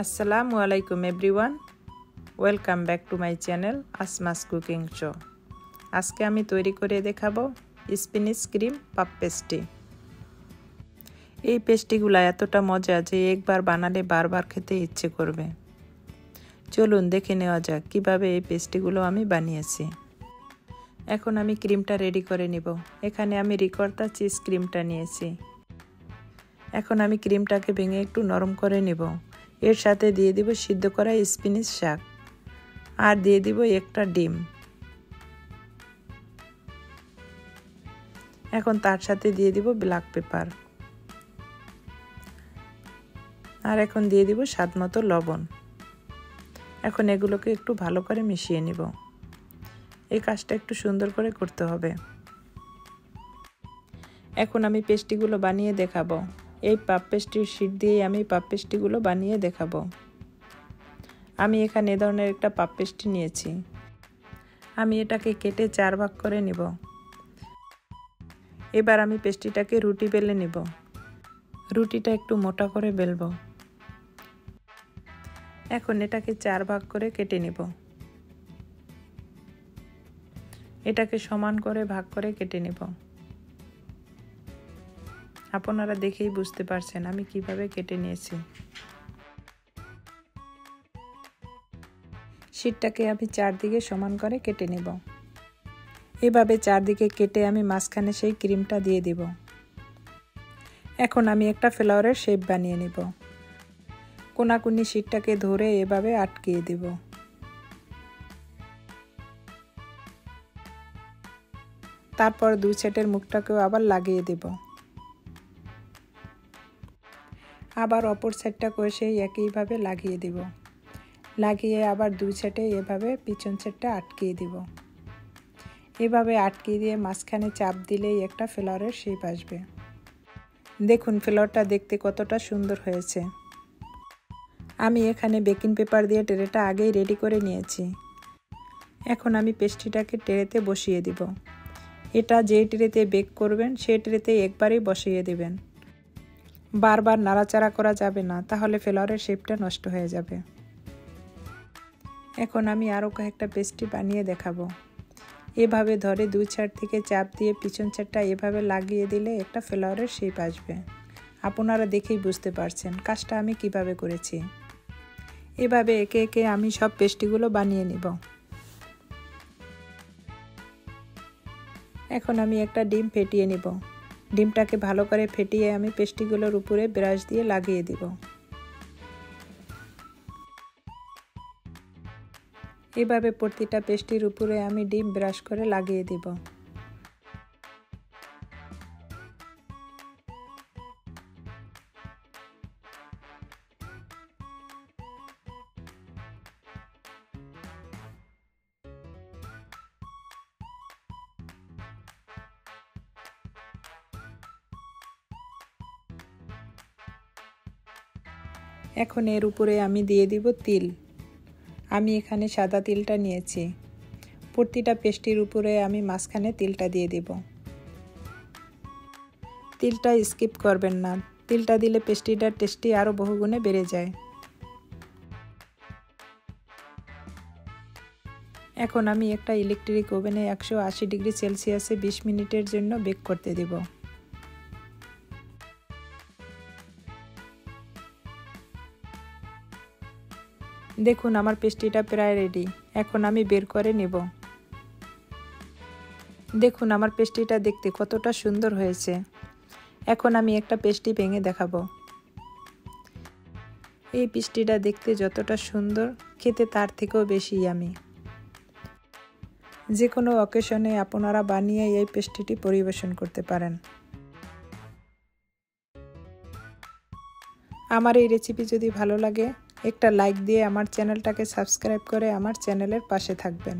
আসসালামু আলাইকুম everyone, welcome back to my channel আসমাস cooking show. আজকে আমি তৈরি করে দেখাবো স্পিনিশ ক্রিম পাপ পেস্ট্রি। এই পেস্ট্রিগুলো এতটা মজা যে একবার বানালে বারবার খেতে ইচ্ছে করবে। চলুন দেখে নেওয়া যাক কিভাবে এই পেস্ট্রিগুলো আমি বানিয়েছি। এখন আমি ক্রিমটা রেডি করে নিব। এখানে আমি রিকর্তা চিজ ক্রিমটা নিয়েছি। এখন আমি ক্রিমটাকে ভেঙে একটু নরম করে নিব। এর সাথে দিয়ে দিব সিদ্ধ করা স্পিনিশ শাক আর দিয়ে দিব একটা ডিম। এখন তার সাথে দিয়ে দিব ব্ল্যাক পেপার আর এখন দিয়ে দিব স্বাদমতো লবণ। এখন এগুলোকে একটু ভালো করে মিশিয়ে নিব। এই কাজটা একটু সুন্দর করে করতে হবে। এখন আমি পেস্ট্রিগুলো বানিয়ে দেখাবো। এই পাপ পেস্ট্রির শীট দিয়েই আমি পাপ পেস্ট্রিগুলো বানিয়ে দেখাবো। আমি এখানে এ ধরনের একটা পাপ পেস্ট্রি নিয়েছি। আমি এটাকে কেটে 4 ভাগ করে নিব। এবার আমি পেস্ট্রিটাকে রুটি বেলে নিব। রুটিটা একটু মোটা করে বেলবো। এখন এটাকে 4 ভাগ করে কেটে নিব। এটাকে সমান করে ভাগ করে কেটে নিব। আপনারা দেখেই বুঝতে পারছেন আমি কিভাবে কেটে নিয়েছি। শীটটাকে আমি চারদিকে সমান করে কেটে নেব। এভাবে চারদিকে কেটে আমি মাঝখানে সেই ক্রিমটা দিয়ে দিব। এখন আমি একটা ফ্লাওয়ারের শেপ বানিয়ে নেব। কোনাকুনি শীটটাকে ধরে এভাবে আটকিয়ে দেব। তারপর দুই সাইডের মুখটাকেও আবার লাগিয়ে দেব। আবার অপর সাইডটা করে সেই একইভাবে লাগিয়ে দেব। লাগিয়ে আবার দুই সাইডে এভাবে পিছন সাইডটা আটকিয়ে দেব। এভাবে আটকিয়ে দিয়ে মাঝখানে চাপ দিলেই একটা ফ্লাওয়ারের শেপ আসবে। দেখুন ফ্লাওয়ারটা দেখতে কতটা সুন্দর হয়েছে। আমি এখানে বেকিং পেপার দিয়ে ট্রেটা আগেই রেডি করে নিয়েছি। এখন আমি পেস্ট্রিটাকে ট্রেতে বসিয়ে দিব। এটা যে ট্রেতে বেক করবেন সেই ট্রেতে একবারেই বসিয়ে দেবেন। বারবার নাড়াচাড়া করা যাবে না, তাহলে ফ্লাওয়ারের শেপটা নষ্ট হয়ে যাবে। এখন আমি আরও কয়েকটা পেস্ট্রি বানিয়ে দেখাবো। এভাবে ধরে দুই সাইড থেকে চাপ দিয়ে পিছন সাইডটা এভাবে লাগিয়ে দিলে একটা ফ্লাওয়ারের শেপ আসবে। আপনারা দেখেই বুঝতে পারছেন কাজটা আমি কিভাবে করেছি। এভাবে একে একে আমি সব পেস্ট্রিগুলো বানিয়ে নিব। এখন আমি একটা ডিম ফেটিয়ে নিব। ডিমটাকে ভালো করে ফেটিয়ে আমি পেস্ট্রিগুলোর উপরে ব্রাশ দিয়ে লাগিয়ে দিব। এভাবে প্রতিটা পেস্ট্রির উপরে আমি ডিম ব্রাশ করে লাগিয়ে দিব। এখন এর উপরে আমি দিয়ে দিব তিল। আমি এখানে সাদা তিলটা নিয়েছি। প্রতিটা পেস্ট্রির উপরে আমি মাঝখানে তিলটা দিয়ে দিব। তিলটা স্কিপ করবেন না, তিলটা দিলে পেস্ট্রিটার টেস্টি আরও বহুগুণে বেড়ে যায়। এখন আমি একটা ইলেকট্রিক ওভেনে 180 ডিগ্রি সেলসিয়াসে 20 মিনিটের জন্য বেক করতে দেব। দেখুন আমার পেস্ট্রিটা প্রায় রেডি। এখন আমি বের করে নেব। দেখুন আমার পেস্ট্রিটা দেখতে কতটা সুন্দর হয়েছে। এখন আমি একটা পেস্ট্রি ভেঙে দেখাবো। এই পেস্ট্রিটা দেখতে যতটা সুন্দর, খেতে তার থেকেও বেশি ইয়ামি। যে কোনো অকেশনে আপনারা বানিয়ে এই পেস্ট্রিটি পরিবেশন করতে পারেন। আমার এই রেসিপি যদি ভালো লাগে একটা লাইক দিয়ে আমার চ্যানেলটাকে সাবস্ক্রাইব করে আমার চ্যানেলের পাশে থাকবেন।